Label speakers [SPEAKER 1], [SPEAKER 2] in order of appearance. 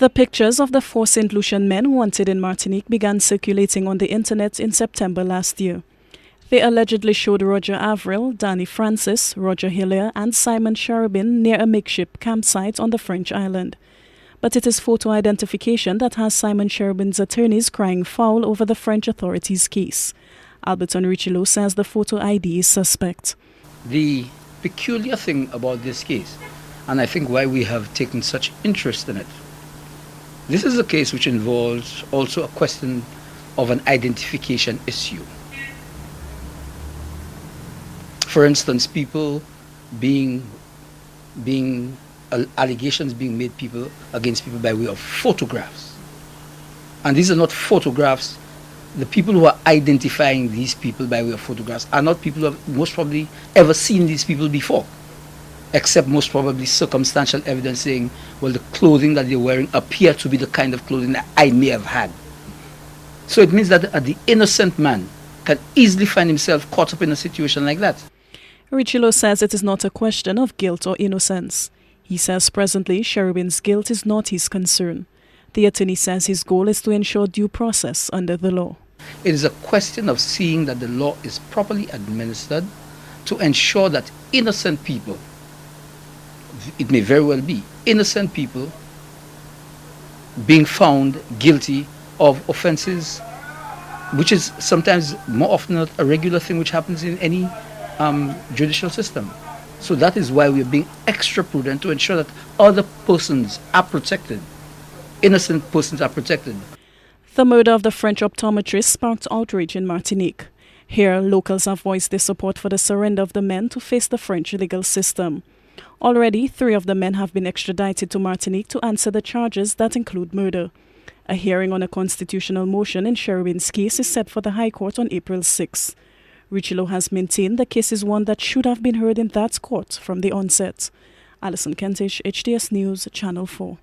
[SPEAKER 1] The pictures of the four St. Lucian men wanted in Martinique began circulating on the internet in September last year. They allegedly showed Roger Avril, Danny Francis, Roger Hillier and Simon Cherubin near a makeshift campsite on the French island. But it is photo identification that has Simon Cherubin's attorneys crying foul over the French authorities' case. Alberton Richelieu says the photo ID is suspect.
[SPEAKER 2] The peculiar thing about this case, and I think why we have taken such interest in it, this is a case which involves also a question of an identification issue. For instance, allegations being made against people by way of photographs. And these are not photographs. The people who are identifying these people by way of photographs are not people who have most probably ever seen these people before, except most probably circumstantial evidence saying, well, the clothing that they're wearing appear to be the kind of clothing that I may have had. So it means that the innocent man can easily find himself caught up in a situation like that.
[SPEAKER 1] Richelieu says it is not a question of guilt or innocence. He says presently Cherubin's guilt is not his concern. The attorney says his goal is to ensure due process under the law.
[SPEAKER 2] It is a question of seeing that the law is properly administered to ensure that innocent people, it may very well be innocent people, being found guilty of offenses, which is sometimes more often not a regular thing which happens in any judicial system. So that is why we are being extra prudent to ensure that other persons are protected, innocent persons are protected.
[SPEAKER 1] The murder of the French optometrist sparked outrage in Martinique. Here, locals have voiced their support for the surrender of the men to face the French legal system. Already, 3 of the men have been extradited to Martinique to answer the charges that include murder. A hearing on a constitutional motion in Cherubin's case is set for the High Court on April 6. Richelieu has maintained the case is one that should have been heard in that court from the onset. Alison Kentish, HDS News, Channel 4.